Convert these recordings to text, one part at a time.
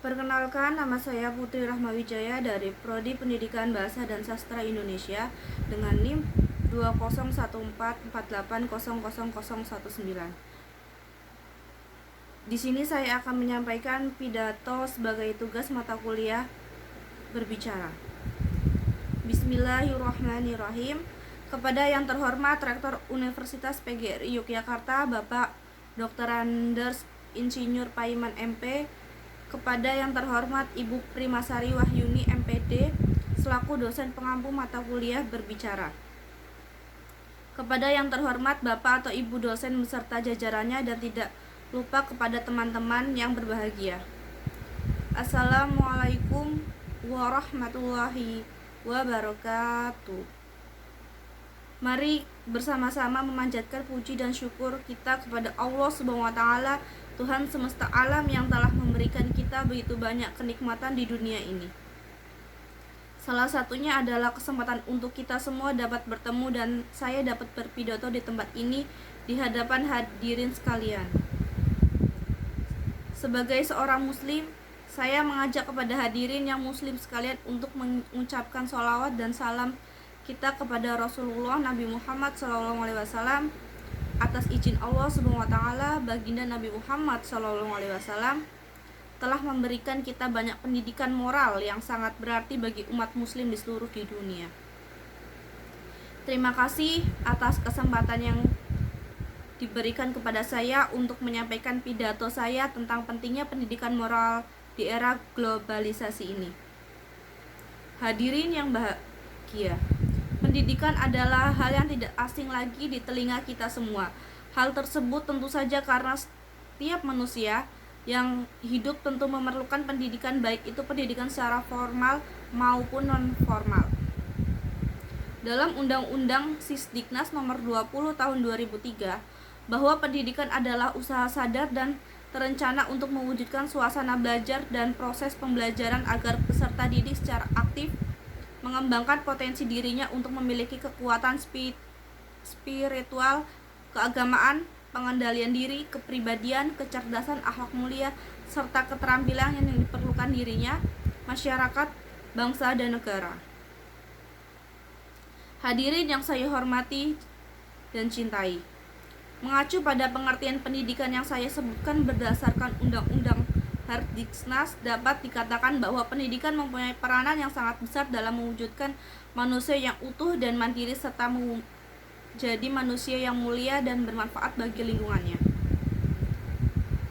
Perkenalkan, nama saya Putri Rahmawijaya dari Prodi Pendidikan Bahasa dan Sastra Indonesia dengan NIM 201448000019. Di sini saya akan menyampaikan pidato sebagai tugas mata kuliah berbicara. Bismillahirrahmanirrahim. Kepada yang terhormat Rektor Universitas PGRI Yogyakarta, Bapak Dr. Andes Insinyur Paiman MP, kepada yang terhormat Ibu Primasari Wahyuni MPD selaku dosen pengampu mata kuliah berbicara, kepada yang terhormat Bapak atau Ibu dosen beserta jajarannya, dan tidak lupa kepada teman-teman yang berbahagia. Assalamualaikum warahmatullahi wabarakatuh. Mari bersama-sama memanjatkan puji dan syukur kita kepada Allah Subhanahu wa taala, Tuhan semesta alam yang telah memberikan kita begitu banyak kenikmatan di dunia ini. Salah satunya adalah kesempatan untuk kita semua dapat bertemu dan saya dapat berpidato di tempat ini di hadapan hadirin sekalian. Sebagai seorang muslim, saya mengajak kepada hadirin yang muslim sekalian untuk mengucapkan sholawat dan salam kita kepada Rasulullah Nabi Muhammad SAW. Atas izin Allah Subhanahu wa taala, baginda Nabi Muhammad SAW telah memberikan kita banyak pendidikan moral yang sangat berarti bagi umat muslim di seluruh dunia. Terima kasih atas kesempatan yang diberikan kepada saya untuk menyampaikan pidato saya tentang pentingnya pendidikan moral di era globalisasi ini. Hadirin yang bahagia, pendidikan adalah hal yang tidak asing lagi di telinga kita semua. Hal tersebut tentu saja karena setiap manusia yang hidup tentu memerlukan pendidikan, baik itu pendidikan secara formal maupun non-formal. Dalam Undang-Undang Sisdiknas nomor 20 tahun 2003, bahwa pendidikan adalah usaha sadar dan terencana untuk mewujudkan suasana belajar dan proses pembelajaran agar peserta didik secara aktif mengembangkan potensi dirinya untuk memiliki kekuatan spiritual, keagamaan, pengendalian diri, kepribadian, kecerdasan, akhlak mulia, serta keterampilan yang diperlukan dirinya, masyarakat, bangsa, dan negara. Hadirin yang saya hormati dan cintai, mengacu pada pengertian pendidikan yang saya sebutkan berdasarkan Undang-Undang Hardiknas, dapat dikatakan bahwa pendidikan mempunyai peranan yang sangat besar dalam mewujudkan manusia yang utuh dan mandiri serta menjadi manusia yang mulia dan bermanfaat bagi lingkungannya.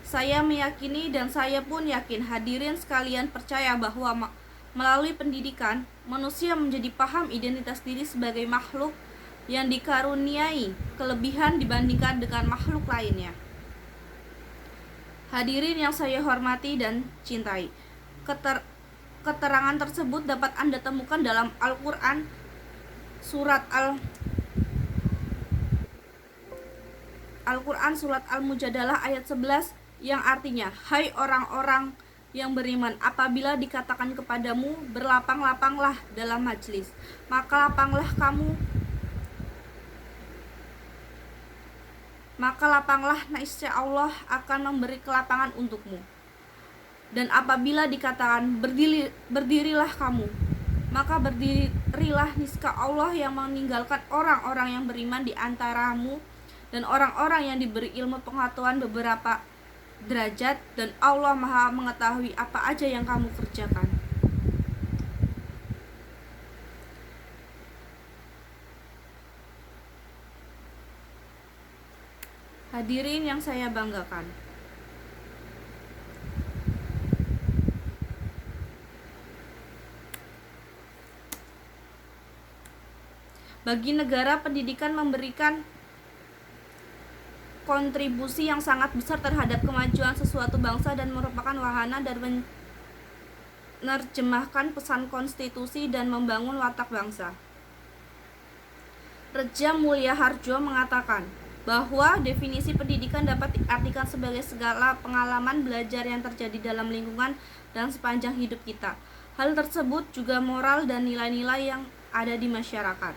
Saya meyakini dan saya pun yakin hadirin sekalian percaya bahwa melalui pendidikan, manusia menjadi paham identitas diri sebagai makhluk yang dikaruniai kelebihan dibandingkan dengan makhluk lainnya. Hadirin yang saya hormati dan cintai, keterangan tersebut dapat Anda temukan dalam Al-Quran surat Al-Mujadalah ayat 11 yang artinya, hai orang-orang yang beriman, apabila dikatakan kepadamu berlapang-lapanglah dalam majlis, maka lapanglah, niscaya Allah akan memberi kelapangan untukmu. Dan apabila dikatakan berdirilah kamu, maka berdirilah, niscaya Allah yang meninggalkan orang-orang yang beriman di antaramu dan orang-orang yang diberi ilmu pengetahuan beberapa derajat, dan Allah Maha mengetahui apa aja yang kamu kerjakan. Hadirin yang saya banggakan, bagi negara, pendidikan memberikan kontribusi yang sangat besar terhadap kemajuan sesuatu bangsa dan merupakan wahana dan menerjemahkan pesan konstitusi dan membangun watak bangsa. Reja Mulia Harjo mengatakan bahwa definisi pendidikan dapat diartikan sebagai segala pengalaman belajar yang terjadi dalam lingkungan dan sepanjang hidup kita. Hal tersebut juga moral dan nilai-nilai yang ada di masyarakat.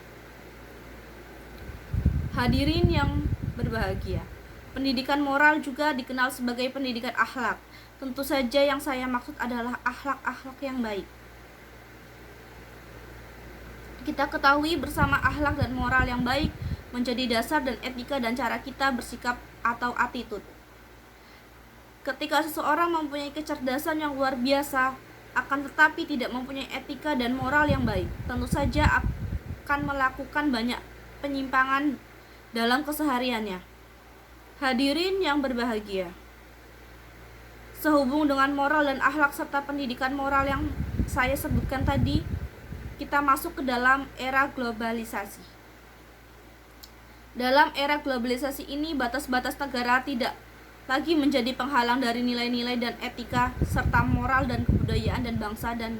Hadirin yang berbahagia, Pendidikan moral juga dikenal sebagai pendidikan akhlak. Tentu saja yang saya maksud adalah akhlak-akhlak yang baik. Kita ketahui bersama akhlak dan moral yang baik menjadi dasar dan etika dan cara kita bersikap atau attitude. Ketika seseorang mempunyai kecerdasan yang luar biasa, akan tetapi tidak mempunyai etika dan moral yang baik, tentu saja akan melakukan banyak penyimpangan dalam kesehariannya. Hadirin yang berbahagia, sehubung dengan moral dan akhlak serta pendidikan moral yang saya sebutkan tadi, kita masuk ke dalam era globalisasi. Dalam era globalisasi ini, batas-batas negara tidak lagi menjadi penghalang dari nilai-nilai dan etika serta moral dan kebudayaan dan bangsa dan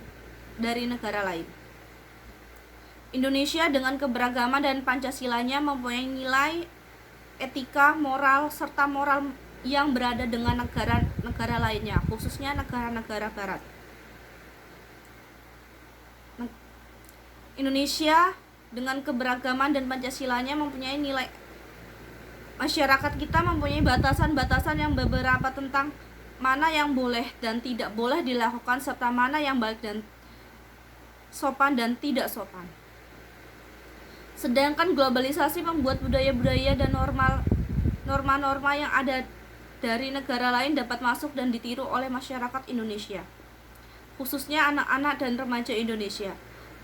dari negara lain. Indonesia dengan keberagaman dan Pancasilanya mempunyai nilai etika, moral, serta moral yang berada dengan negara-negara lainnya, khususnya negara-negara barat. Indonesia dengan keberagaman dan Pancasilanya mempunyai nilai. Masyarakat kita mempunyai batasan-batasan yang beberapa tentang mana yang boleh dan tidak boleh dilakukan serta mana yang baik dan sopan dan tidak sopan. Sedangkan globalisasi membuat budaya-budaya dan norma-norma yang ada dari negara lain dapat masuk dan ditiru oleh masyarakat Indonesia, khususnya anak-anak dan remaja Indonesia.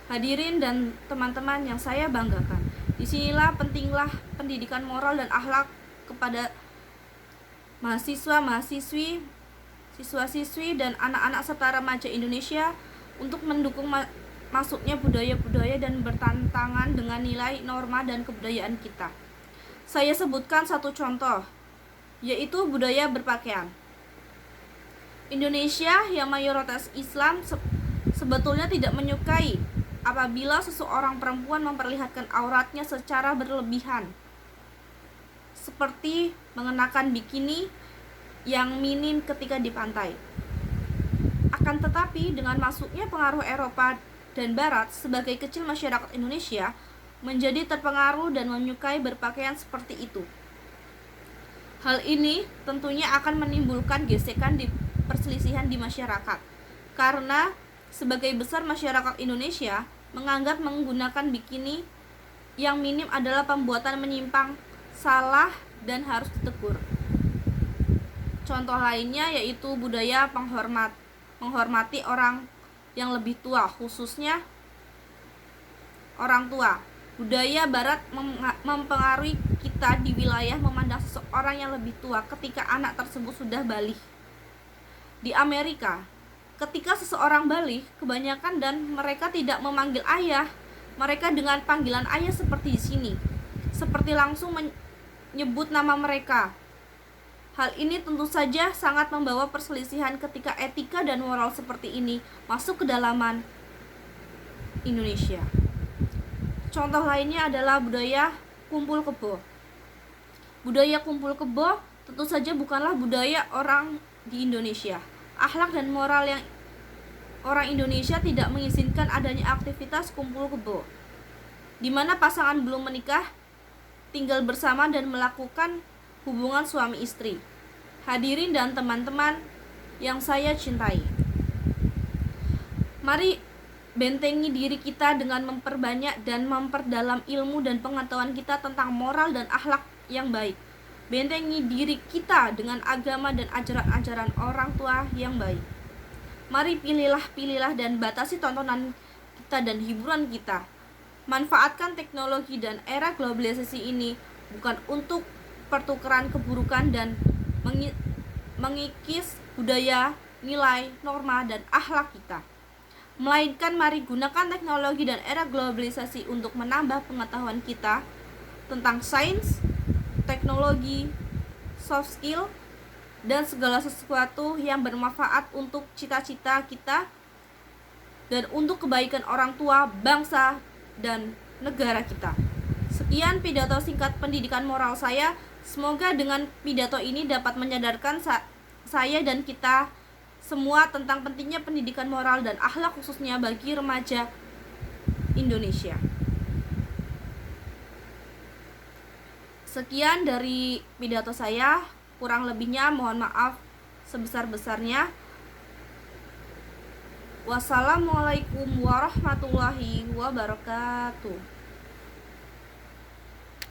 Hadirin dan teman-teman yang saya banggakan, disinilah pentinglah pendidikan moral dan akhlak kepada mahasiswa-mahasiswi, siswa-siswi, dan anak-anak serta remaja Indonesia untuk mendukung masuknya budaya-budaya dan bertentangan dengan nilai, norma, dan kebudayaan kita. Saya sebutkan satu contoh, yaitu budaya berpakaian. Indonesia yang mayoritas Islam sebetulnya tidak menyukai apabila seseorang perempuan memperlihatkan auratnya secara berlebihan, seperti mengenakan bikini yang minim ketika di pantai. Akan tetapi dengan masuknya pengaruh Eropa dan Barat, sebagai kecil masyarakat Indonesia menjadi terpengaruh dan menyukai berpakaian seperti itu. Hal ini tentunya akan menimbulkan gesekan di perselisihan di masyarakat, karena sebagai besar masyarakat Indonesia menganggap menggunakan bikini yang minim adalah pembuatan menyimpang, salah, dan harus ditegur. Contoh lainnya yaitu budaya menghormati orang yang lebih tua, khususnya orang tua. Budaya Barat mempengaruhi kita di wilayah memandang seseorang yang lebih tua ketika anak tersebut sudah balik. Di Amerika, ketika seseorang balik, kebanyakan dan mereka tidak memanggil ayah, mereka dengan panggilan ayah seperti di sini, seperti langsung menyebut nama mereka. Hal ini tentu saja sangat membawa perselisihan ketika etika dan moral seperti ini masuk ke dalaman Indonesia. Contoh lainnya adalah budaya kumpul kebo. Budaya kumpul kebo tentu saja bukanlah budaya orang di Indonesia. Akhlak dan moral yang orang Indonesia tidak mengizinkan adanya aktivitas kumpul kebo, di mana pasangan belum menikah tinggal bersama dan melakukan hubungan suami istri. Hadirin dan teman-teman yang saya cintai, mari bentengi diri kita dengan memperbanyak dan memperdalam ilmu dan pengetahuan kita tentang moral dan akhlak yang baik. Bentengi diri kita dengan agama dan ajaran-ajaran orang tua yang baik. Mari pilihlah dan batasi tontonan kita dan hiburan kita. Manfaatkan teknologi dan era globalisasi ini bukan untuk pertukaran keburukan dan mengikis budaya, nilai, norma, dan akhlak kita, melainkan mari gunakan teknologi dan era globalisasi untuk menambah pengetahuan kita tentang sains, teknologi, soft skill, dan segala sesuatu yang bermanfaat untuk cita-cita kita dan untuk kebaikan orang tua, bangsa, dan negara kita. Sekian pidato singkat pendidikan moral saya. Semoga dengan pidato ini dapat menyadarkan saya dan kita semua tentang pentingnya pendidikan moral dan akhlak khususnya bagi remaja Indonesia. Sekian dari pidato saya, kurang lebihnya mohon maaf sebesar-besarnya. Wassalamualaikum warahmatullahi wabarakatuh.